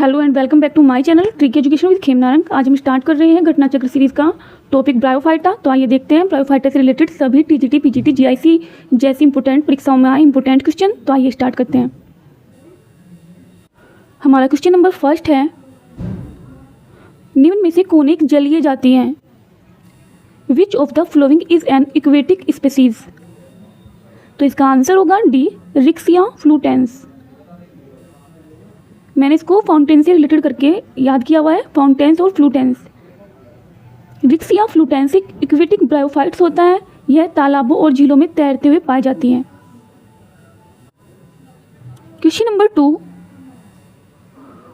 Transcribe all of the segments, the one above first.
Hello and welcome back to my channel trick education with Khemnarang. आज हम start कर रहे हैं घटना चक्र सीरीज का टॉपिक ब्रायोफाइटा। तो आइए देखते हैं ब्रायोफाइटा से रिलेटेड सभी टीजीटी, पीजीटी, जीआईसी जैसी इंपोर्टेंट परीक्षाओं में आए इंपोर्टेंट क्वेश्चन। तो आइए स्टार्ट करते हैं। हमारा क्वेश्चन नंबर फर्स्ट है, निम्न में से कौन एक जलीय जाति है? विच of the following is an aquatic species? तो इसका आंसर होगा डी, रिक्सिया फ्लूटेंस। मैंने इसको फाउंटेन से रिलेटेड करके याद किया हुआ है, फाउंटेन्स और फ्लूटेंस। रिक्सिया फ्लूटेंस एक इक्वेटिक ब्रायोफाइट्स होता है। यह तालाबों और झीलों में तैरते हुए पाई जाती हैं। Question number 2,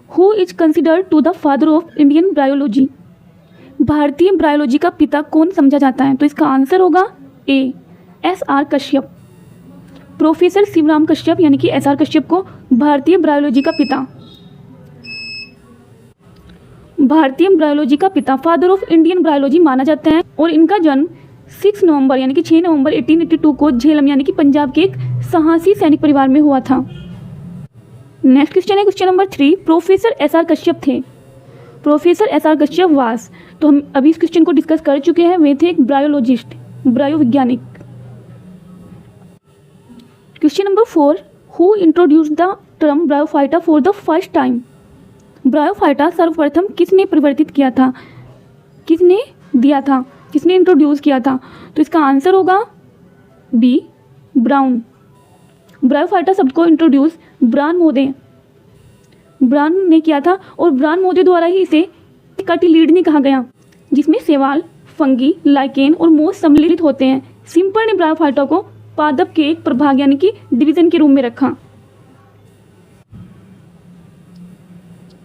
who is considered to the father of Indian bryology? भारतीय ब्रायोलॉजी का पिता कौन समझा जाता है? तो इसका आंसर होगा ए, एस.आर. कश्यप। प्रोफेसर शिवराम कश्यप यानी कि एस.आर. कश्यप को भारतीय ब्रायोलॉजी का पिता, भारतीय ब्रायोलॉजी का पिता, फादर ऑफ इंडियन ब्रायोलॉजी माना जाता है। और इनका जन्म 6 नवंबर यानी कि 6 नवंबर 1882 को झेलम यानी कि पंजाब के एक साहसी सैनिक परिवार में हुआ था। नेक्स्ट क्वेश्चन है question number 3, professor S R. Kashyap थे। Professor S R. कश्यप वास, तो हम अभी इस क्वेश्चन को डिस्कस कर चुके हैं। वे थे एक ब्रायोलॉजिस्ट, ब्रायोविज्ञानिक। Question number 4, who introduced the term bryophyta for the first time? Bryophyta सर्वप्रथम किसने परिवर्तित किया था, किसने दिया था, किसने इंट्रोड्यूस किया था? तो इसका आंसर होगा बी, ब्राउन। ब्रायोफाइटा शब्द को इंट्रोड्यूस ब्रान मोदे, ब्रान ने किया था और ब्रान मोदे द्वारा ही इसे कटिलीडनी कहा गया, जिसमें शैवाल, फंगी, लाइकेन और मोस सम्मिलित होते हैं। सिम्पर ने ब्रायोफाइटा को पादप के एक प्रभाग यानी कि डिवीजन के रूप में रखा।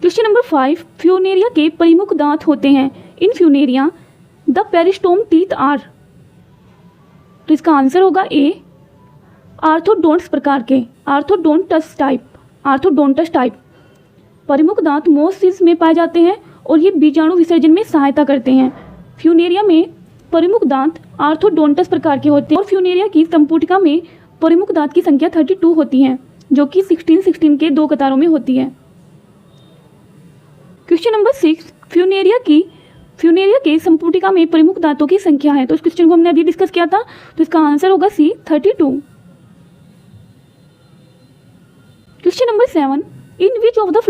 क्वेश्चन नंबर 5, फ्यूनेरिया के परिमुख दांत होते हैं। In Funaria the peristome teeth are. तो इसका आंसर होगा ए, आर्थोडोंट्स प्रकार के, आर्थोडोंटस टाइप, आर्थोडोंटस टाइप। परिमुख दांत मोसिस में पाए जाते हैं और ये बीजाणु विसर्जन में सहायता करते हैं। फ्यूनेरिया में परिमुख दांत आर्थोडोंटस प्रकार के होते हैं और फ्यूनेरिया की संपुटिका में परिमुख दांत की संख्या 32 होती है, जो कि 16 के 2 कतारों में होती है। क्वेश्चन नंबर 6, फ्यूनेरिया के संपुटिका में परिमुख दांतों की संख्या है। तो इस क्वेश्चन को हमने अभी डिस्कस किया था, तो इसका आंसर होगा C, 32। Question number 7, in which of the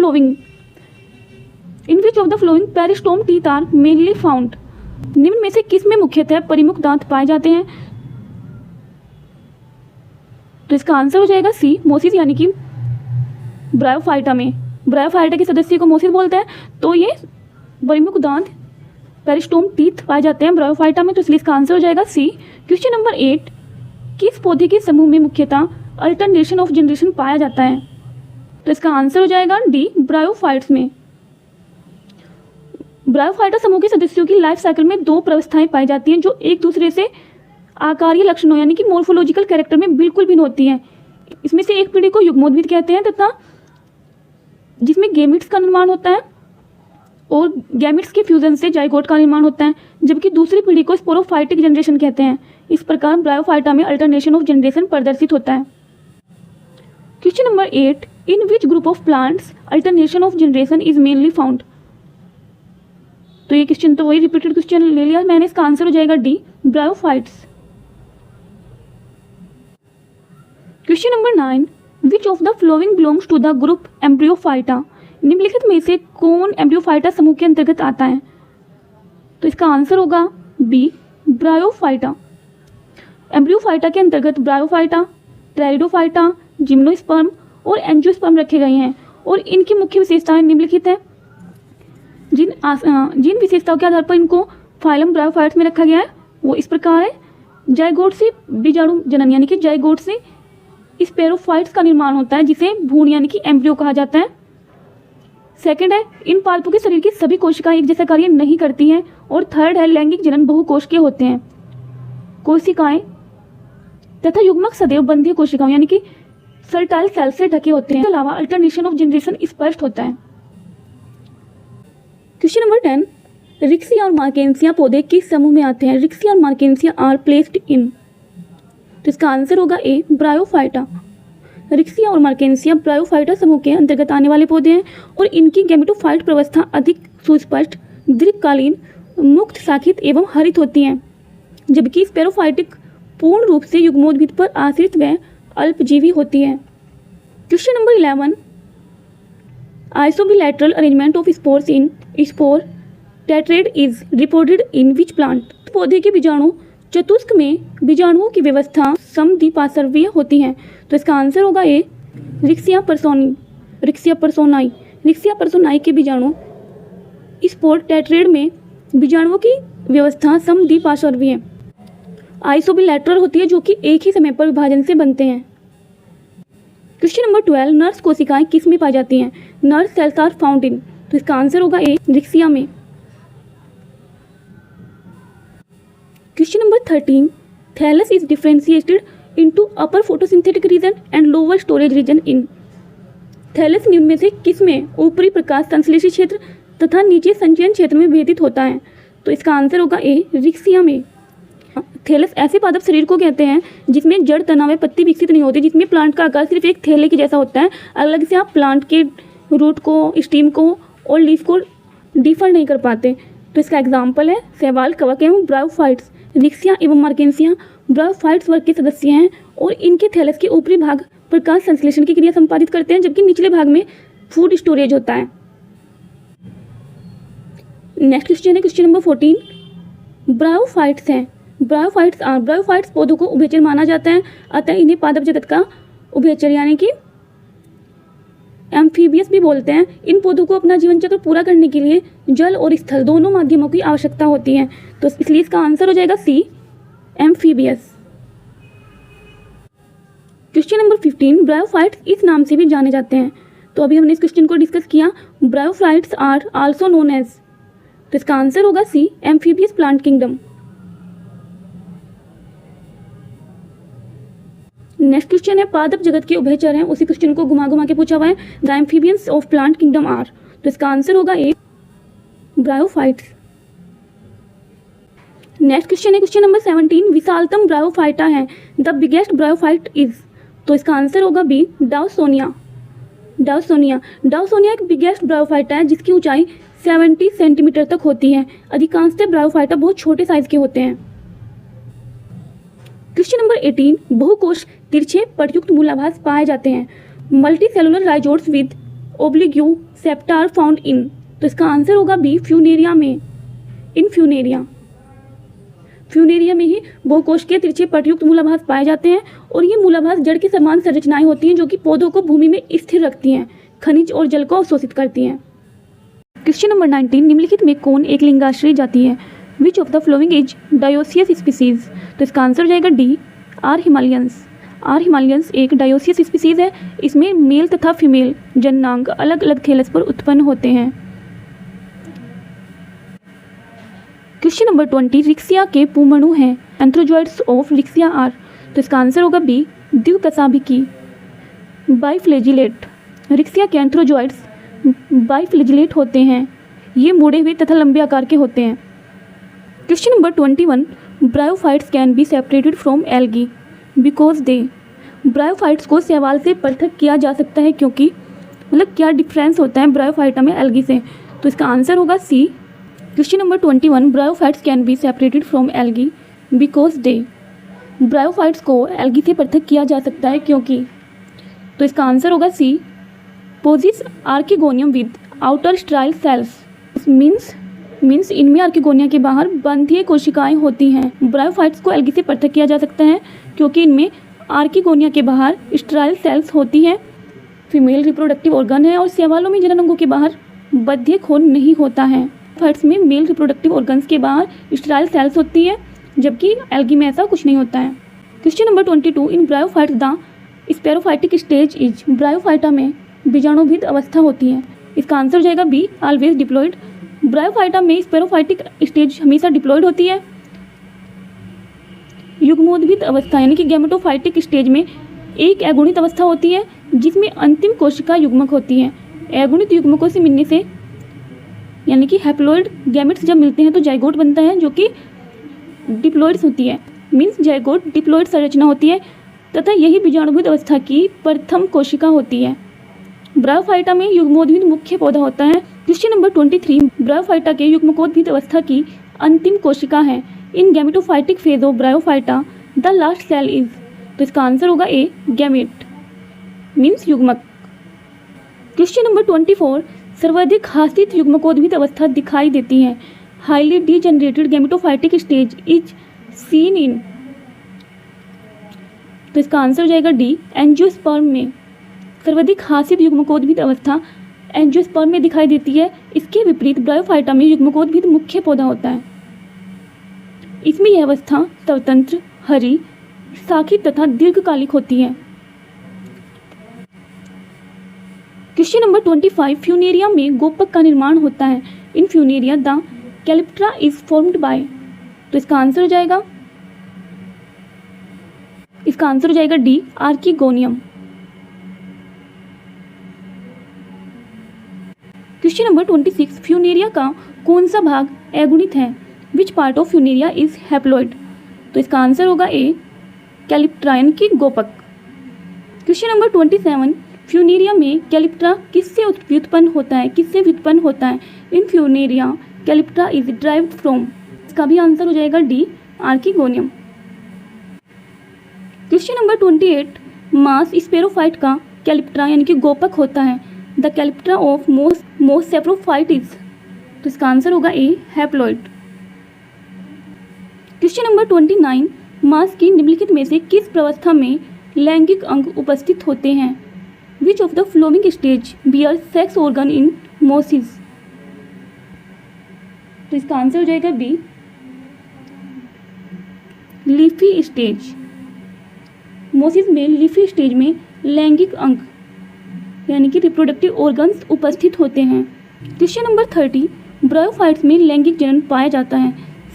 following peristome teeth are mainly found? निम्न में से किस में मुख्यतः परिमुख दांत पाए जाते हैं? तो इसका आंसर हो जाएगा सी, मोसिस यानी कि ब्रायोफाइटा में। ब्रायोफाइटा के सदस्य को मोसिस बोलते हैं। तो ये परिमुख दांत पेरिस्टोम टीथ पाए जाते हैं ब्रायोफाइटा में, तो इसलिए इसका आंसर हो जाएगा सी। क्वेश्चन नंबर 8, किस पौधे के समूह में मुख्यतः अल्टरनेशन ऑफ जनरेशन पाया जाता है? तो इसका आंसर हो जाएगा डी, ब्रायोफाइट्स में। ब्रायोफाइटा समूह के सदस्यों की लाइफ साइकिल में 2 प्रावस्थाएं पाई जाती हैं, जो एक दूसरे से आकारीय लक्षणों यानी कि मोर्फोलॉजिकल कैरेक्टर में बिल्कुल भिन्न होती हैं। इसमें से एक पीढ़ी को युग्मोद्भिद कहते हैं, तथा जिसमें गैमिट्स का निर्माण होता है और गैमिट्स के फ्यूजन से जाइगोट का निर्माण होता है, जबकि दूसरी पीढ़ी को स्पोरोफाइटिक जनरेशन कहते हैं। इस प्रकार ब्रायोफाइटा में अल्टरनेशन ऑफ जनरेशन प्रदर्शित होता है। Question number 8, in which group of plants alternation of generation is mainly found? तो ये क्वेश्चन तो वही रिपीटेड क्वेश्चन ले लिया मैंने, इसका आंसर हो जाएगा D, bryophytes. Question number 9, which of the following belongs to the group embryophyta? निम्नलिखित में से कौन एम्ब्रियोफाइटा समूह के अंतर्गत आता है? तो इसका आंसर होगा बी, ब्रायोफाइटा। एम्ब्रियोफाइटा के अंतर्गत ब्रायोफाइटा, टेरिडोफाइटा, जिम्नोस्पर्म और एंजियोस्पर्म रखे गए हैं और इनकी मुख्य विशेषताएं निम्नलिखित हैं। जिन विशेषताओं के आधार पर इनको फाइलम ब्रायोफाइट्स में रखा गया है वो इस प्रकार है। जाइगोट से बीजाणु जनन यानी कि जाइगोट से स्पेरोफाइट्स का निर्माण होता है, जिसे भ्रूण यानी कि एम्ब्रियो कहा जाता है। सेकंड है, इन पालतू के शरीर की सभी कोशिकाएं एक जैसा कार्य नहीं करती हैं। और थर्ड है, लैंगिक जनन बहुकोशिकीय होते हैं। कोशिकाएं तथा युग्मक सदैव बंधीय कोशिकाओं यानी कि फर्टाइल सेल से ढके होते हैं। इसके अलावा अल्टरनेशन ऑफ जनरेशन स्पष्ट होता है। क्वेश्चन नंबर 10, रिक्सिया और मार्केंसिया पौधे किस समूह में आते हैं? रिक्सिया और मार्केंसिया आर प्लेस्ड इन। तो इसका आंसर होगा ए, ब्रायोफाइटा। रिक्सिया और मार्केंसिया ब्रायोफाइटा समूह के अंतर्गत आने वाले पौधे हैं और इनकी गैमेटोफाइट व्यवस्था अधिक सुस्पष्ट, दीर्घकालीन, मुक्त शाखित एवं हरित होती हैं, जबकि स्पेरोफाइटिक पूर्ण रूप से युग्मोद्भिद पर आश्रित व अल्पजीवी होती है। Question number 11, isobilateral arrangement of spores in spore tetrad is reported in which plant. पौधे के बीजाणु चतुस्क में बीजाणुओं की व्यवस्था समद्विपार्श्वीय होती है, तो इसका आंसर होगा ए, रिक्सिया पर्सोनाई। रिक्सिया पर्सोनाई के बीजाणु स्पोर टेट्रेड में बीजाणुओं की व्यवस्था समद्विपार्श्वीय है। आइसोबिलैटरल होती है, जो कि एक ही समय पर विभाजन से बनते हैं। क्वेश्चन नंबर 12, नर्स कोशिकाएं किस में पाई जाती हैं? Nurse cells are found in, तो इसका आंसर होगा ए, रिक्सिया में। Question number 13, thallus is differentiated into upper photosynthetic region and lower storage region in. Thallus निम्न में से किस में ऊपरी प्रकाश संश्लेषित क्षेत्र तथा नीचे संचयन क्षेत्र में विभेदित होता है? तो इसका आंसर होगा ए, रिक्सिया में। थैलस ऐसे पादप शरीर को कहते हैं जिसमें जड़, तना व पत्ती विकसित नहीं होती, जिसमें प्लांट का आकार सिर्फ एक थैले के जैसा होता है। अलग से आप प्लांट के रूट को, स्टीम को और लीफ को डिफर नहीं कर पाते। तो इसका एग्जाम्पल है शैवाल, कवक एवं ब्रायोफाइट्स। रिक्सिया एवं मार्केंसिया ब्रायोफाइट्स वर्ग के सदस्य हैं और इनके थैलस के ऊपरी भाग प्रकाश संश्लेषण की क्रिया संपादित करते हैं, जबकि निचले भाग में फूड स्टोरेज होता है। नेक्स्ट क्वेश्चन है क्वेश्चन नंबर 14, ब्रायोफाइट्स हैं। ब्रायोफाइट्स पौधों को उभयचर माना जाता है, अतः इन्हें पादप जगत का उभयचर यानी कि एम्फीबियस भी बोलते हैं। इन पौधों को अपना जीवन चक्र पूरा करने के लिए जल और स्थल दोनों माध्यमों की आवश्यकता होती है, तो इसलिए इसका आंसर हो जाएगा सी, एम्फीबियस। क्वेश्चन नंबर 15, ब्रायोफाइट्स इस नाम से भी जाने जाते हैं। तो अभी हमने इस क्वेश्चन को डिस्कस किया, bryophytes are also known as, तो इसका आंसर होगा C, amphibious plant kingdom. Next question है पादप जगत के उभयचर हैं, उसी क्वेश्चन को घुमा घुमा के पूछा हुआ है। The amphibians of plant kingdom are, तो इसका आंसर होगा ए, ब्रायोफाइट्स। नेक्स्ट क्वेश्चन है क्वेश्चन नंबर 17, विशालतम ब्रायोफाइटा है। द बिगेस्ट ब्रायोफाइट इज, तो इसका आंसर होगा बी, डाउसोनिया। डाउसोनिया एक बिगेस्ट ब्रायोफाइटा है जिसकी ऊंचाई 70 सेंटीमीटर तक होती है। अधिकांशतः ब्रायोफाइटा बहुत छोटे साइज के होते हैं। क्वेश्चन नंबर 18, बहुकोश तिरछे पटयुक्त मूलाभास पाए जाते हैं। Multi cellular rhizoids with oblique septa are found in, तो इसका आंसर होगा बी, फ्यूनेरिया में। इन फ्यूनेरिया में ही बहुकोश के तिरछे पटयुक्त मूलाभास पाए जाते हैं और ये मूलाभास जड़ के समान संरचनाएं होती हैं जो कि पौधों को भूमि में स्थिर रखती हैं, खनिज और जल को अवशोषित करती हैं। क्वेश्चन नंबर 19, निम्नलिखित में कौन एक लिंगाश्रयी जाति है? विच of the following is dioecious species, तो इसका आंसर हो जाएगा डी, आर हिमालयंस एक डायोसियस स्पीसीज है। इसमें मेल तथा फीमेल जननांग अलग अलग थैलस पर उत्पन्न होते हैं। क्वेश्चन नंबर 20, रिक्सिया के पुमणु हैं। एंथ्रोजॉइड्स ऑफ रिक्सिया आर, तो इसका आंसर होगा बी, द्विकशाभिकी। बाइफ्लेजिलेट, रिक्सिया के एंथ्रोजॉइड्स बाइफ्लेजिलेट होते हैं। ये मुड़े हुए तथा लंबे आकार के होते हैं। Question number 21, bryophytes can be separated from algae because they. Bryophytes को शैवाल से पृथक किया जा सकता है क्योंकि, मतलब क्या डिफरेंस होता है ब्रायोफाइटा में एल्गी से, तो इसका आंसर होगा C. Question number 21, bryophytes can be separated from algae because they. Bryophytes को एल्गी से पृथक किया जा सकता है क्योंकि, तो इसका आंसर होगा C, possess archegonium with outer sterile cells. Means इनमें आर्किगोनिया के बाहर बंधीय कोशिकाएं होती हैं। ब्रायोफाइट्स को एल्गी से पृथक किया जा सकता है क्योंकि इनमें आर्किगोनिया के बाहर स्ट्राइल सेल्स होती हैं, फीमेल रिप्रोडक्टिव ऑर्गन है, और शैवालों में जनन अंगों के बाहर बद्ध खोल नहीं होता है। ब्रायोफाइट्स में मेल रिप्रोडक्टिव ऑर्गन्स के बाहर स्ट्राइल सेल्स होती है, जबकि एल्गी में ऐसा कुछ नहीं होता है। Question number 22, in bryophytes the sporophytic stage is. Bryophyta में बीजाणुभिद अवस्था होती है। इसका आंसर हो जाएगा बी, ऑलवेज डिप्लॉयड। ब्रायोफाइटा में स्पेरोफाइटिक स्टेज हमेशा डिप्लॉयड होती है। युग्मोद्भिद अवस्था यानी कि गैमेटोफाइटिक स्टेज में एक अगुणित अवस्था होती है जिसमें अंतिम कोशिका युग्मक होती है। अगुणित युग्मकों से मिलने से यानी कि हैप्लॉइड गैमेट्स जब मिलते हैं तो जाइगोट बनता है जो कि डिप्लॉइड्स होती है। मीन्स जाइगोट डिप्लॉइड संरचना होती है। तथा यही बीजाणुविद अवस्था की प्रथम कोशिका होती है। ब्रायोफाइटा में युग्मोद्भिद मुख्य पौधा होता है। क्वेश्चन नंबर 23, ब्रायोफाइटा के युग्मकोद्भिद अवस्था की अंतिम कोशिका है। In gametophytic phase of bryophyta the last cell is. तो इसका आंसर होगा ए, गैमेट मीन्स युग्मक। क्वेश्चन नंबर 24, सर्वाधिक हासित युग्मकोद्भिद अवस्था दिखाई देती है। Highly degenerated gametophytic stage is seen in. तो इसका आंसर हो जाएगा डी, एंजियोस्पर्म में। सर्वाधिक हासित युग्मकोद्भिद अवस्था एंजियोस्पर्म में दिखाई देती है। इसके विपरीत ब्रायोफाइटा में युग्मकोद्भिद मुख्य पौधा होता है। इसमें यह अवस्था स्वतंत्र, हरी, शाखी तथा दीर्घकालिक होती है। क्वेश्चन नंबर 25, फ्यूनेरिया में गोपक का निर्माण होता है। In Funaria the calyptra is formed by. तो इसका आंसर हो जाएगा D, archegonium. Question number 26, Funaria का कौन सा भाग अगुणित है। Which part of Funaria is haploid. तो इसका आंसर होगा ए, कैलिप्ट्रायन की गोपक। क्वेश्चन नंबर 27, फ्यूनेरिया में कैलिप्ट्रा किससे व्युत्पन्न होता है। In Funaria calyptra is derived from. इसका भी आंसर हो जाएगा D, archegonium. Question number 28, moss स्पेरोफाइट का कैलिप्ट्रा यानी कि गोपक होता है। The calyptra of most saprophyte is. तो इसका आंसर होगा ए, हैप्लॉइड। क्वेश्चन नंबर 29, मास की निम्नलिखित में से किस प्रावस्था में लैंगिक अंग उपस्थित होते हैं। Which of the following stage bear sex organ in mosses. तो इसका आंसर हो जाएगा बी, लीफी स्टेज। मोसिस में लीफी स्टेज में लैंगिक अंग यानी कि रिप्रोडक्टिव ऑर्गन्स उपस्थित होते हैं। क्वेश्चन नंबर 30, ब्रायोफाइट्स में लैंगिक जनन पाया जाता है।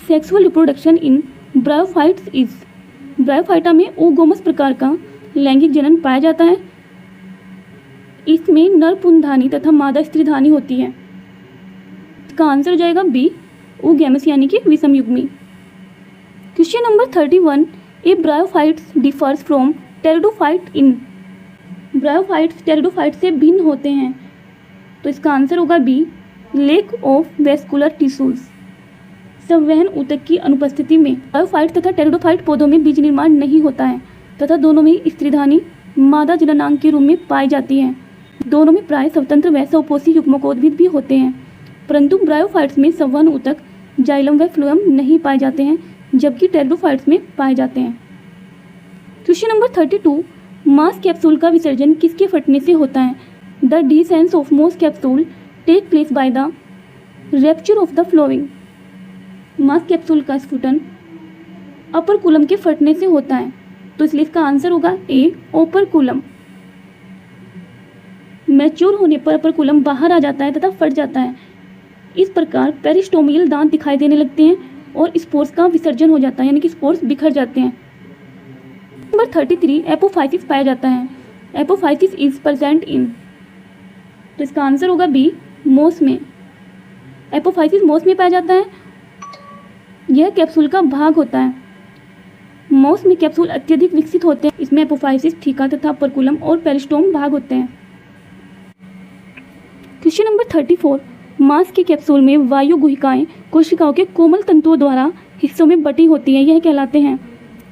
Sexual reproduction in bryophytes is. Bryophyta में ओगोमस प्रकार का लैंगिक जनन पाया जाता है। इसमें नर पुंधानी तथा मादा स्त्रीधानी होती है। इसका आंसर हो जाएगा बी, ओगेमस यानी कि विषम युग्मी। Question number 31, a bryophytes differs from pteridophyte in. Bryophytes pteridophyte से भिन्न होते हैं। तो इसका आंसर होगा B, lack of vascular tissues. संवहन ऊतक की अनुपस्थिति में ब्रायोफाइट तथा टेरिडोफाइट पौधों में बीज निर्माण नहीं होता है तथा दोनों में स्त्रीधानी मादा जननांग के रूप में पाई जाती है। दोनों में प्राय स्वतंत्र व स्वपोषी युग्मकोद्भिद भी होते हैं, परंतु ब्रायोफाइट्स में संवहन ऊतक, जाइलम व फ्लोएम नहीं पाए जाते हैं, जबकि टेरिडोफाइट्स में पाए जाते हैं। क्वेश्चन नंबर 32, मास कैप्सूल का विसर्जन किसके फटने से होता है। The dehiscence of moss capsule take place by the rupture of the following. Moss capsule का स्फुटन अपर कूलम के फटने से होता है, तो इसलिए इसका आंसर होगा ए, ओपर कूलम। मैच्योर होने पर अपर कूलम बाहर आ जाता है तथा फट जाता है। इस प्रकार पेरिस्टोमियल दांत दिखाई देने लगते हैं और स्पोर्स का विसर्जन हो जाता है, यानी कि स्पोर्स बिखर जाते हैं। नंबर 33, एपोफाइसिस पाया जाता है। Apophysis is present in. तो इसका आंसर होगा बी, मोस में। एपोफाइसिस मोस में पाया जाता है। यह कैप्सूल का भाग होता है। मोस में कैप्सूल अत्यधिक विकसित होते हैं। इसमें एपोफाइसिस, थीका तथा परकुलम और पेरिस्टोम भाग होते हैं। क्वेश्चन नंबर 34, मांस के कैप्सूल में वायु गुहिकाएं कोशिकाओं के कोमल तंतुओं द्वारा हिस्सों में बटी होती हैं। यह कहलाते हैं।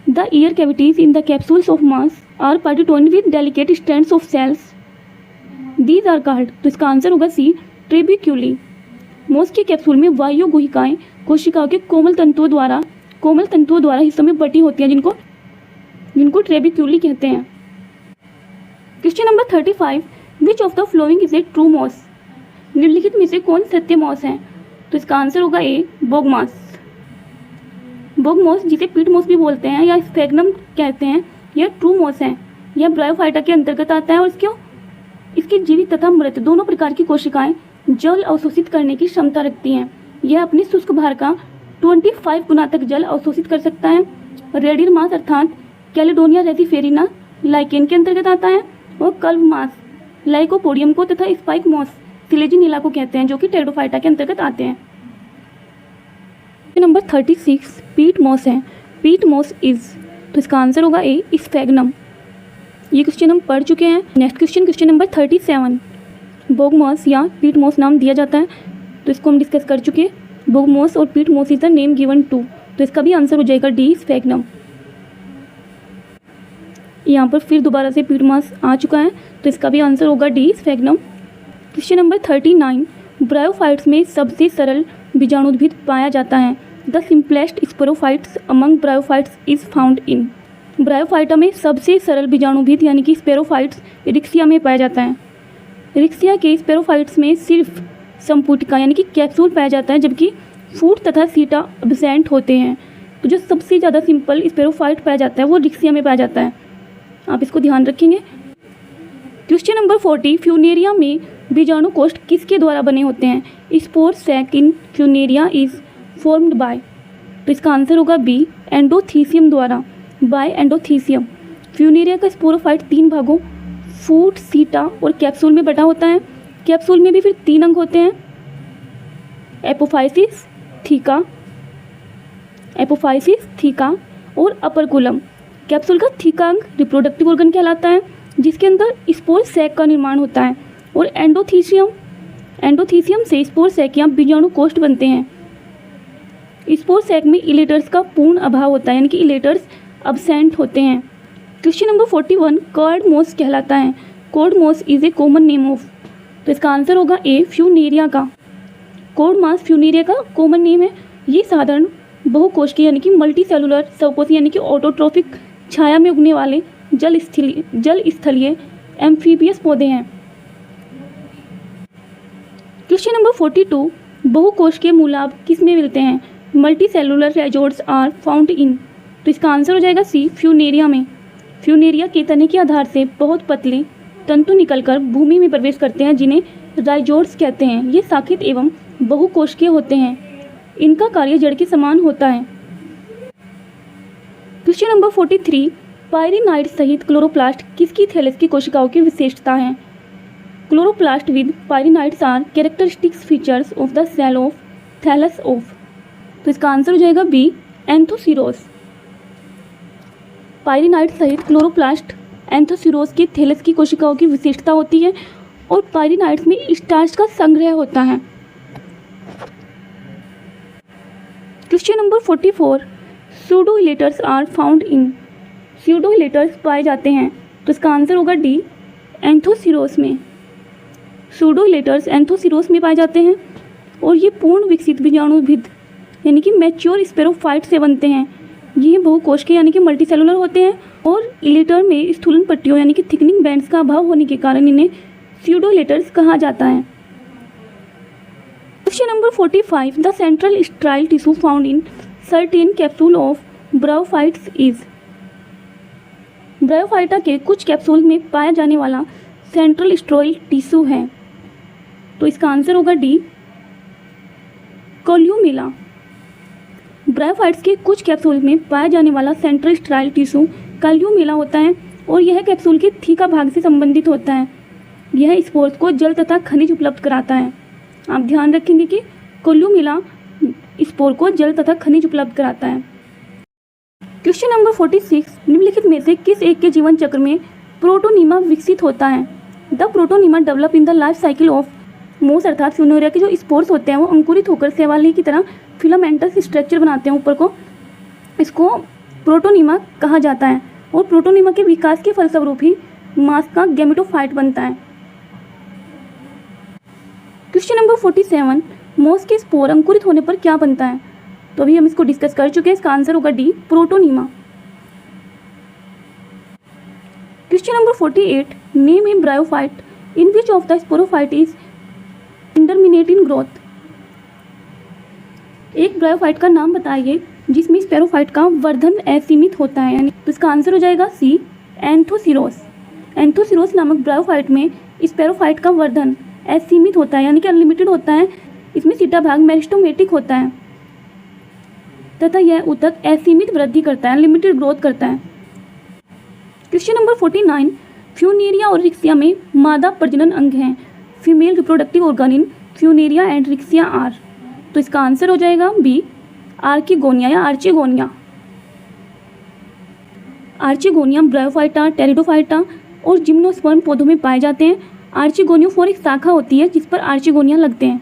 The air cavities in the capsules of moss are partitioned with delicate strands of cells. These are called. तो इसका आंसर होगा सी, ट्रेबिक्यूली। मोस के कैप्सूल में वायु गुहिकाएं कोशिकाओं के कोमल तंतुओं द्वारा हिस्सों में बटी होती हैं, जिनको ट्रेबिक्यूली कहते हैं। Question number 35, which of the following is a true moss. निम्नलिखित में से कौन सत्य मॉस है। तो इसका आंसर होगा ए, बोगमास। बोगमॉस, जिसे पीट मॉस भी बोलते हैं या स्फेग्नम कहते हैं, यह ट्रू मॉस है। यह ब्रायोफाइटा के अंतर्गत आता है और इसकी जीवित तथा मृत दोनों प्रकार की कोशिकाएं जल अवशोषित करने की क्षमता रखती हैं। यह अपने शुष्क भार का 25 गुना तक जल अवशोषित कर सकता है। रेडियर मास अर्थात कैलेडोनिया रेसिफेरिना लाइकेन के अंतर्गत आता है और कल्व मास लाइकोपोडियम को तथा स्पाइक मॉस सिलेजिनिला को कहते हैं, जो कि टेरिडोफाइटा के अंतर्गत आते हैं। नंबर 36, पीट मॉस है। पीट मॉस इज। तो इसका आंसर होगा ए, स्फेग्नम। ये क्वेश्चन हम पढ़ चुके हैं। नेक्स्ट क्वेश्चन नंबर 37, बोगमॉस या पीट मॉस नाम दिया जाता है, तो इसको हम डिस्कस कर चुके हैं। बोगमॉस और peat moss is the name given to, तो इसका भी आंसर हो जाएगा डी, स्फेग्नम। यहाँ पर फिर दोबारा से पीट मॉस आ चुका है, तो इसका भी आंसर होगा डी, स्फेग्नम। क्वेश्चन नंबर 39, ब्रायोफाइट्स में सबसे सरल बीजाणुद्भिद पाया जाता है। The simplest sporophytes among bryophytes is found in. Bryophyta में सबसे सरल बीजाणुद्भिद यानी कि स्पेरोफाइट्स रिक्सिया में पाया जाता है। रिक्सिया के स्पेरोफाइट्स में सिर्फ संपुटिका यानी कि कैप्सूल पाया जाता है, जबकि फूट तथा सीटा एब्सेंट होते हैं। तो जो सबसे ज़्यादा सिंपल स्पेरोफाइट पाया जाता है वो रिक्सिया में पाया जाता है, आप इसको ध्यान रखेंगे। क्वेश्चन नंबर 40, फ्यूनेरिया में बीजाणु कोष्ठ किसके द्वारा बने होते हैं। Spore sac in Funaria is formed by, तो इसका आंसर होगा बी, एंडोथीसियम द्वारा, बाय एंडोथीसियम। फ्यूनेरिया का स्पोरोफाइट 3 भागों फूट, सीटा और कैप्सूल में बटा होता है। कैप्सूल में भी फिर 3 अंग होते हैं, एपोफाइसिस, थीका और अपर्कुलम। कैप्सूल का थीका अंग रिप्रोडक्टिव ऑर्गन कहलाता है, जिसके अंदर स्पोर सैक का निर्माण होता है, और एंडोथीसियम से स्पोर सैक या बीजाणु कोष्ठ बनते हैं। स्पोर सैक में इलेटर्स का पूर्ण अभाव होता है, यानी कि इलेटर्स अब्सेंट होते हैं। क्वेश्चन नंबर 41, कॉर्ड मॉस कहलाता है। Cord moss is a common name of, तो इसका आंसर होगा ए, फ्यूनेरिया का। कॉर्ड मॉस फ्यूनेरिया का कॉमन नेम है। ये साधारण बहुकोशिकीय यानी कि मल्टी सेलुलर सवपोषी यानी कि ऑटोट्रोफिक छाया में उगने वाले जल स्थलीय एम्फीबियस पौधे हैं। क्वेश्चन नंबर 42, बहुकोशिकीय मूलाभ किस में मिलते हैं। Multi cellular rhizoids are found in, तो इसका आंसर हो जाएगा सी, फ्यूनेरिया में। फ्यूनेरिया के तने के आधार से बहुत पतले तंतु निकलकर भूमि में प्रवेश करते हैं, जिन्हें राइजोर्ट्स कहते हैं। ये शाखित एवं बहुकोशिकीय होते हैं। इनका कार्य जड़ के समान होता है। क्वेश्चन नंबर 43, पायरिनाइड सहित क्लोरोप्लास्ट किसकी थैलस की कोशिकाओं की विशेषता है। Chloroplast with pyrenoids are characteristics features of the cell of thallus of, तो इसका आंसर हो जाएगा बी, एंथोसिरोस। पायरिनाइड सहित क्लोरोप्लास्ट एंथोसिरोस के थैलस की कोशिकाओं की विशेषता होती है, और पायरिनाइड्स में स्टार्च का संग्रह होता है। Question number 44, pseudoelaters are found in. Pseudoelaters पाए जाते हैं, तो इसका आंसर होगा डी, एंथोसिरोस में। सूडोइलेटर्स एंथोसिरोस में पाए जाते हैं, और ये पूर्ण विकसित बीजाणुद्भिद यानी कि मैच्योर स्पेरोफाइट से बनते हैं। ये बहुकोशिकीय यानी कि मल्टीसेलुलर होते हैं, और इलेटर में स्थूलन पट्टियों यानी कि थिकनिंग बैंड्स का अभाव होने के कारण इन्हें सूडोइलेटर्स कहा जाता है। Question number 45, the central स्ट्राइल tissue found in certain capsule of bryophytes is. Bryophyta के कुछ कैप्सूल में पाया जाने वाला सेंट्रल स्ट्राइल टिश्यू है, तो इसका आंसर होगा डी, कोल्यूमेला। ब्रायोफाइट्स के कुछ कैप्सूल में पाया जाने वाला सेंट्रल स्ट्राइल टिश्यू कोल्यूमेला होता है, और यह कैप्सूल के थीका भाग से संबंधित होता है। यह स्पोर्स को जल तथा खनिज उपलब्ध कराता है। आप ध्यान रखेंगे कि कोल्यूमेला स्पोर को जल तथा खनिज उपलब्ध कराता है। क्वेश्चन नंबर 46, निम्नलिखित में से किस एक के जीवन चक्र में प्रोटोनीमा विकसित होता है। The protonema develop in the life cycle of मोस, अर्थात फ्यूनेरिया के जो स्पोर्स होते हैं वो अंकुरित होकर शैवाली की तरह फिलामेंटस स्ट्रक्चर बनाते हैं ऊपर को, इसको प्रोटोनीमा कहा जाता है। और प्रोटोनीमा के विकास के फलस्वरूप ही मांस का गैमेटोफाइट बनता है। क्वेश्चन नंबर 47, मोस के स्पोर अंकुरित होने पर क्या बनता है, तो अभी हम इसको डिस्कस कर चुके हैं, इसका आंसर होगा D, protonema. Question number 48, name a bryophyte in which of the sporophyte is indeterminate in growth. एक ब्रायोफाइट का नाम बताइए जिसमें स्पेरोफाइट का वर्धन असीमित होता है, यानी तो इसका आंसर हो जाएगा सी, एंथोसिरोस। एंथोसिरोस नामक ब्रायोफाइट में स्पेरोफाइट का वर्धन असीमित होता है, यानी कि अनलिमिटेड होता है। इसमें सीटा भाग मेरिस्टोमेटिक होता है तथा यह ऊतक असीमित वृद्धि करता है, अनलिमिटेड ग्रोथ करता है। क्वेश्चन नंबर 49, फ्यूनेरिया और रिक्सिया में मादा प्रजनन अंग हैं। Female reproductive organ in Funaria and Riccia are, तो इसका आंसर हो जाएगा बी, आर्किगोनिया या आर्चिगोनिया। आर्चिगोनिया ब्रायोफाइटा, टेरिडोफाइटा, और जिम्नोस्पर्म पौधों में पाए जाते हैं। आर्चिगोनियोफोर एक शाखा होती है जिस पर आर्चिगोनिया लगते हैं।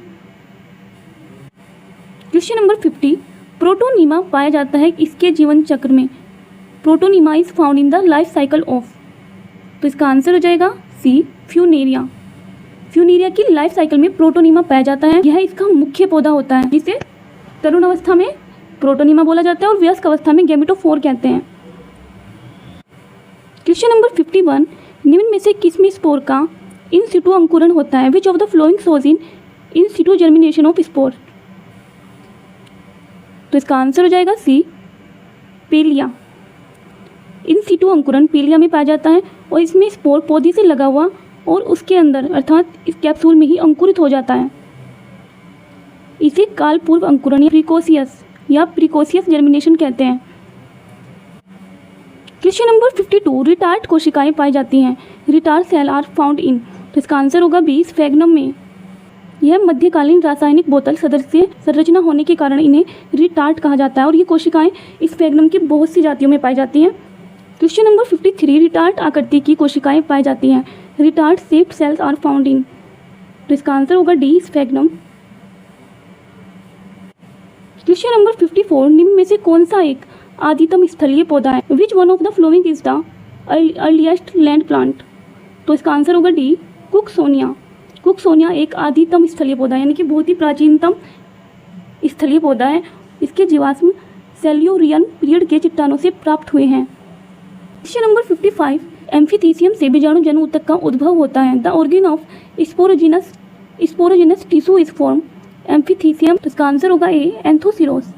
क्वेश्चन नंबर 50, प्रोटोनीमा पाया जाता है इसके जीवन चक्र में। Protonema is found in the life cycle of, तो इसका आंसर हो जाएगा सी, फ्यूनेरिया। फ्यूनेरिया की लाइफ साइकिल में प्रोटोनीमा पाया जाता है। यह इसका मुख्य पौधा होता है जिसे तरुण अवस्था में प्रोटोनीमा बोला जाता है और वयस्क अवस्था में गैमेटोफोर कहते हैं। क्वेश्चन नंबर 51, निम्न में से किसमें स्पोर का इन सिटू अंकुरण होता है? विच of the flowing shows in Situ germination of spore, तो इसका आंसर हो जाएगा सी, पेलिया। इन सिटू अंकुरण पेलिया में पाया जाता है और इसमें स्पोर पौधे से लगा हुआ और उसके अंदर अर्थात इस कैप्सूल में ही अंकुरित हो जाता है। इसे काल पूर्व अंकुरण या प्रिकोसियस जर्मिनेशन कहते हैं। क्वेश्चन नंबर 52, रिटार्ड कोशिकाएं पाई जाती हैं। Retort cell are found in, तो इसका आंसर होगा बी, स्फेग्नम में। यह मध्यकालीन रासायनिक बोतल सदस्य संरचना होने के कारण इन्हें रिटार्ड कहा जाता है और ये कोशिकाएं स्फेग्नम की बहुत सी जातियों में पाई जाती हैं। क्वेश्चन नंबर 53, रिटार्ड आकृति की कोशिकाएं पाई जाती हैं। Retort shaped cells are found in, तो इसका आंसर होगा डी, स्फेग्नम। क्वेश्चन नंबर 54, निम्न में से कौन सा एक आदितम स्थलीय पौधा है? विच one of the following is the earliest land plant, तो इसका आंसर होगा डी, कुकसोनिया। कुकसोनिया एक आदितम स्थलीय पौधा है यानी कि बहुत ही प्राचीनतम स्थलीय पौधा है। इसके जीवाश्म सेल्यूरियन पीरियड के चट्टानों से प्राप्त हुए हैं। क्वेश्चन नंबर 55, एम्फीथीसियम से बीजाणु जन ऊतक का उद्भव होता है। The organ of sporogenous tissue is form amphithecium, तो इसका आंसर होगा ए, एंथोसिरोस।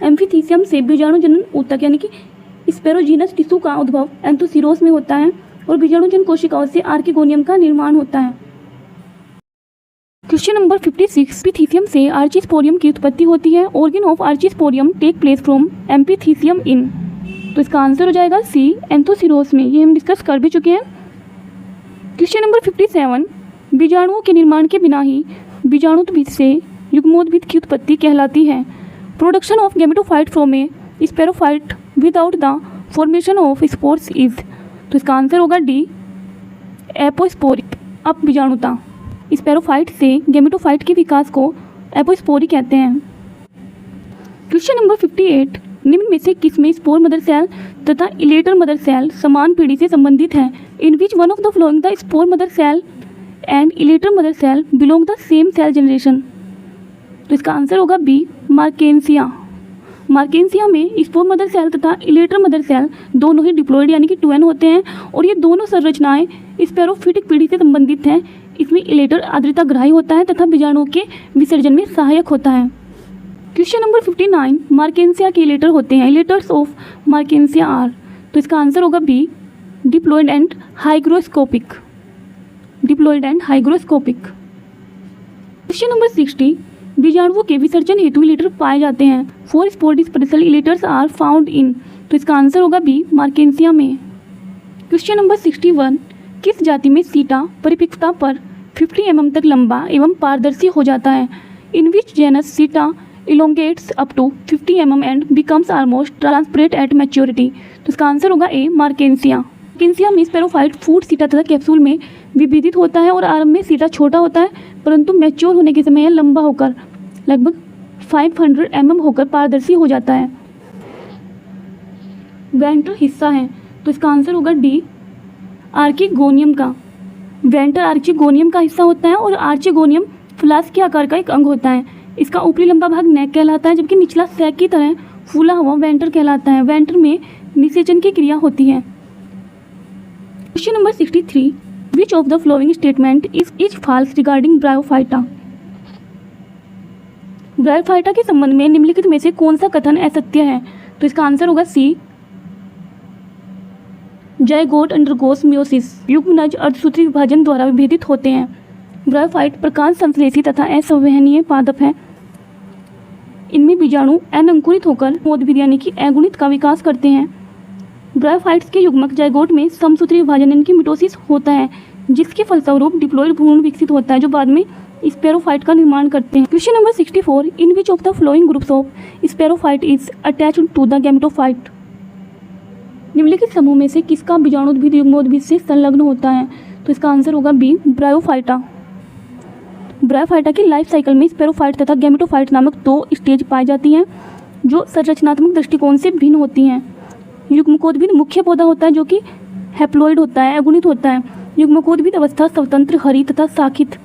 एम्फीथीसियम से बीजाणु जनन ऊतक यानी कि स्पोरोजिनस टिश्यू का उद्भव एंथोसिरोस में होता है और बीजाणु जन कोशिकाओं से आर्किगोनियम का निर्माण होता है। क्वेश्चन नंबर 56, एम्फीथीसियम से आर्चिस्पोरियम की उत्पत्ति होती है। Organ of archesporium take place from amphithecium in, तो इसका आंसर हो जाएगा सी, एंथोसिरोस में। ये हम डिस्कस कर भी चुके हैं। क्वेश्चन नंबर 57, बीजाणुओं के निर्माण के बिना ही बीजाणुत्वीत से युग्मोद्भिद की उत्पत्ति कहलाती है। Production of gametophyte from a sporophyte without the formation of spores is, तो इसका आंसर होगा डी, एपोस्पोरी। अब बीजाणुता स्पेरोफाइट से गैमेटोफाइट के विकास को एपोस्पोरी कहते हैं। क्वेश्चन नंबर 58, निम्न में से किसमें स्पोर मदर सेल तथा इलेटर मदर सेल समान पीढ़ी से संबंधित हैं? In which one of the following the spore mother cell and elater mother cell belong the same cell generation, तो इसका आंसर होगा बी, मार्केंसिया। मार्केंसिया में स्पोर मदर सेल तथा इलेटर मदर सेल दोनों ही डिप्लॉइड यानी कि ट्वेन होते हैं और ये दोनों संरचनाएं स्पेरोफिटिक पीढ़ी से संबंधित हैं। इसमें इलेटर आर्द्रता ग्राही होता है तथा बीजाणुओं के विसर्जन में सहायक होता है। क्वेश्चन नंबर 59, मार्केंसिया के इलेटर होते हैं। इलेटर्स ऑफ मार्केंसिया आर, तो इसका आंसर होगा B, diploid and hygroscopic. Diploid and hygroscopic. Question number 60, बीजाणुओं के विसर्जन हेतु इलेटर पाए जाते हैं। 4 spore dispersal elaters are found in, तो इसका आंसर होगा बी, मार्केंसिया में। क्वेश्चन नंबर 61, किस जाति में सीटा परिपक्वता पर 50 mm तक लंबा एवं पारदर्शी हो जाता है? इन which genus seta elongates up to 50 mm and becomes almost transparent at maturity, तो इसका आंसर होगा ए, मार्केंसिया। मार्केंसिया में स्पेरोफाइट फूड सीटा तथा कैप्सूल में विभेदित होता है और आरंभ में सीटा छोटा होता है परंतु मैच्योर होने के समय यह लंबा होकर लगभग 500 mm होकर पारदर्शी हो जाता है। वेंट्रल हिस्सा है, तो इसका आंसर होगा डी, आर्किगोनियम का। वेंटर आर्चिगोनियम का हिस्सा होता है और आर्चिगोनियम फ्लास्क के आकार का एक अंग होता है। इसका ऊपरी लंबा भाग नेक कहलाता है जबकि निचला सैक की तरह फूला हुआ वेंटर कहलाता है। वेंटर में निषेचन की क्रिया होती है। Question number 63, which of the following statement is false regarding bryophyta? Bryophyta के संबंध में निम्नलिखित में से कौन सा कथन असत्य है? तो इसका आंसर होगा सी, जायगोट अंडरगोस मियोसिस। युग्मनज अर्धसूत्री विभाजन द्वारा विभेदित होते हैं। ब्रायोफाइट प्रकाश संश्लेषी तथा असंवहनीय पादप है। इनमें बीजाणु अनंकुरित होकर मोदभिद यानी कि अगुणित का विकास करते हैं। ब्रायोफाइट्स के युग्मक जायगोट में समसूत्री विभाजन यानी कि मिटोसिस होता है जिसके फलस्वरूप डिप्लॉइड भ्रूण विकसित होता है जो बाद में स्पेरोफाइट का निर्माण करते हैं। Question number 64, in which of the following groups of sporophyte is attached to the gametophyte? निम्नलिखित समूह में से किसका बीजाणुद्भिद युग्मोद्भिद से संलग्न होता है? तो इसका आंसर होगा बी, ब्रायोफाइटा। ब्रायोफाइटा की लाइफ साइकिल में स्पेरोफाइट तथा गैमेटोफाइट नामक 2 स्टेज पाई जाती हैं जो संरचनात्मक दृष्टिकोण से भिन्न होती हैं। युग्मकोद्भिद मुख्य पौधा होता है जो कि हैप्लॉइड होता है, अगुणित होता है। युग्मकोद्भिद अवस्था स्वतंत्र, हरी तथा शाखित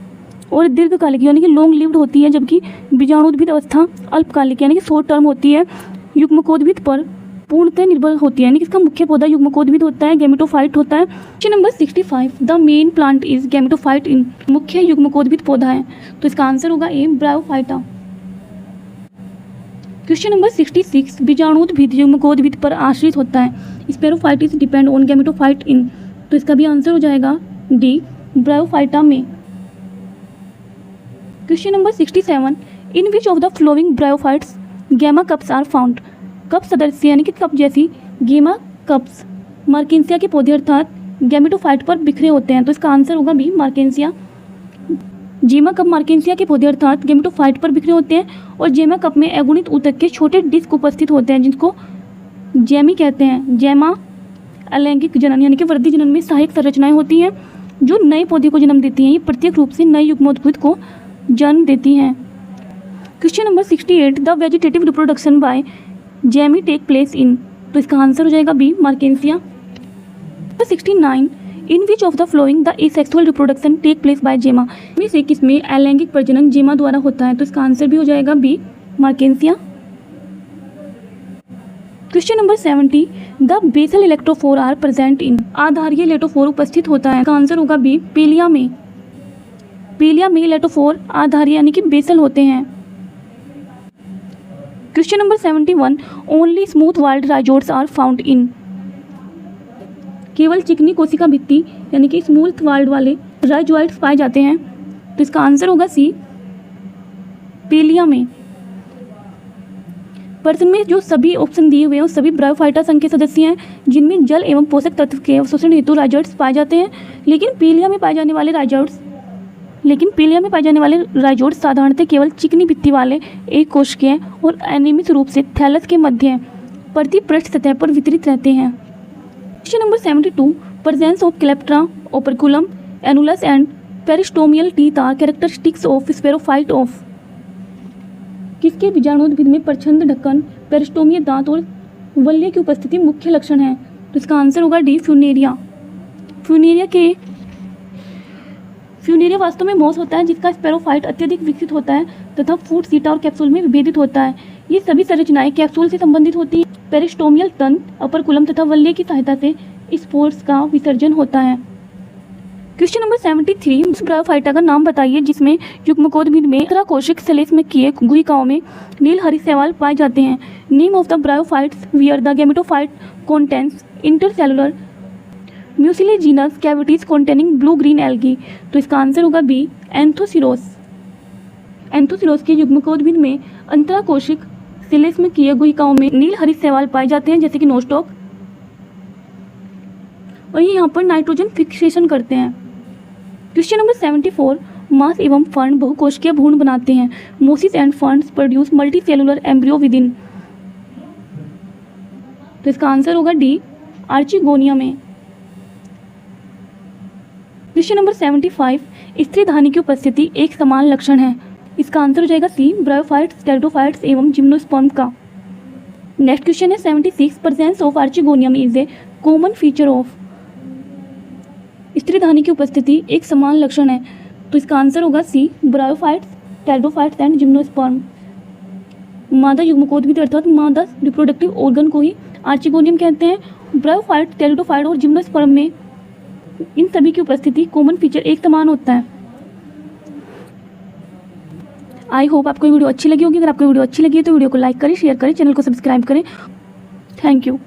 और दीर्घकालिक यानी कि लॉन्ग लिव्ड होती है, जबकि बीजाणुद्भिद अवस्था अल्पकालिक यानी कि शॉर्ट टर्म होती है। युग्मकोद्भिद पर पूर्णतः निर्भर होती है, यानी कि इसका मुख्य पौधा युग्मकोद्भिद होता है, गैमेटोफाइट होता है। Question number 65, the main plant is gametophyte in, मुख्य युग्मकोद्भिद पौधा है, तो इसका आंसर होगा ए, ब्रायोफाइटा। क्वेश्चन नंबर 66, बीजाणुद्भिद युग्मकोद्भिद पर आश्रित होता है, sporophytes depend on gametophyte in, तो इसका भी आंसर हो जाएगा डी, ब्रायोफाइटा में। Question number 67, in which of the following bryophytes gemma cups are found, cup सदस्य यानी कि कप जैसी गेमा कप्स मार्केंसिया के पौधे अर्थात गैमेटोफाइट पर बिखरे होते हैं, तो इसका आंसर होगा बी, मार्केंसिया। जेमा कप मार्केंसिया के पौधे अर्थात गैमेटोफाइट पर बिखरे होते हैं और जेमा कप में अगुणित ऊतक के छोटे डिस्क उपस्थित होते हैं जिनको जैमी कहते हैं। जैमा अलैंगिक जनन यानी कि वृद्धि जनन में सहायक संरचनाएं होती हैं जो नए पौधे को जन्म देती हैं। ये प्रत्येक रूप से नए युग्मोद्भिद को जन्म देती हैं। Question number 68, the vegetative reproduction by gemmae take place in, तो इसका आंसर हो जाएगा B, Marchantia. 69, in which of the following the asexual reproduction take place by gemma, में से किसमें अलैंगिक प्रजनन जेमा द्वारा होता है, तो इसका आंसर भी हो जाएगा B, Marchantia. Question number 70, the basal elaterophore are present in, आधारीय इलेक्ट्रोफोर उपस्थित होता है, इसका आंसर होगा बी, पेलिया में। पेलिया में इलेक्ट्रोफोर आधारीय यानी कि बेसल होते हैं। Question number 71, only smooth walled rhizoids are found in, केवल चिकनी कोशिका भित्ति यानी कि स्मूथ वाल्ड वाले राइजोइड्स पाए जाते हैं, तो इसका आंसर होगा सी, पेलिया में। प्रश्न में जो सभी ऑप्शन दिए हुए हैं सभी ब्रायोफाइटा संघ के सदस्य हैं जिनमें जल एवं पोषक तत्व के अवशोषण हेतु राइजोइड्स पाए जाते हैं, लेकिन पेलिया में पाए जाने वाले राइजोइड्स साधारणतः केवल चिकनी भित्ति वाले एक कोशिकीय और अनियमित रूप से थैलस के मध्य प्रतिपृष्ठ सतह पर वितरित रहते हैं। Question number 72, presence of calyptra, operculum, annulus and peristomial teeth are characteristics of sporophyte of, किसके बीजाणुद्भिद में प्रच्छन्न ढक्कन, पेरिस्टोमियल दांत और वल्य की उपस्थिति मुख्य लक्षण है, तो इसका आंसर होगा डी, फ्यूनेरिया। फ्यूनेरिया वास्तव में मोस होता है जिसका स्पेरोफाइट अत्यधिक विकसित होता है तथा फूट, सीटा और कैप्सूल में विभेदित होता है। ये सभी संरचनाएं कैप्सूल से संबंधित होती हैं। पेरिस्टोमियल तंत्र, अपर तथा वल्य की सहायता से स्पोर्स का विसर्जन होता है। क्वेश्चन नंबर 73, उस ब्रायोफाइटा का नाम बताइए जिसमें युग्मकोद्भिद में कोशिक सेलेस्मेकीय गुहिकाओं में नील हरी शैवाल पाए जाते हैं। Name of the bryophytes wear the gametophyte contains intercellular mucilaginous cavities containing blue green algae, तो इसका आंसर होगा बी, एंथोसिरोस। एंथोसिरोस के युग्मकोद्भिद में अंतराकोशिक सेलेस्मेकीय गुहिकाओं में नील हरी शैवाल पाए जाते हैं जैसे कि नोस्टॉक, और ये यहाँ पर नाइट्रोजन फिक्सेशन करते हैं। क्वेश्चन नंबर 74, मांस एवं फर्न बहुकोशिकीय भ्रूण बनाते हैं। Mosses and ferns produce multi cellular embryo within, तो इसका आंसर होगा डी, आर्चिगोनिया में। क्वेश्चन नंबर 75, स्त्रीधानी की उपस्थिति एक समान लक्षण है, इसका आंसर हो जाएगा सी, ब्रायोफाइट्स, टेरिडोफाइट्स एवं जिम्नोस्पर्म का। नेक्स्ट क्वेश्चन है 76, presence of archegonium is a common feature of, स्त्रीधानी की उपस्थिति एक समान लक्षण है, तो इसका आंसर होगा सी, ब्रायोफाइट्स, टेरिडोफाइट्स एंड जिम्नोस्पर्म। मादा युग्मकोद्भिद अर्थात मादा रिप्रोडक्टिव ऑर्गन को ही आर्चिगोनियम कहते हैं। ब्रायोफाइट, टेरिडोफाइट और जिम्नोस्पर्म में इन सभी की उपस्थिति कॉमन फीचर एक समान होता है। आई होप आपको वीडियो अच्छी लगी होगी। अगर आपको वीडियो अच्छी लगी है तो वीडियो को लाइक करें, शेयर करें, चैनल को सब्सक्राइब करें। Thank you.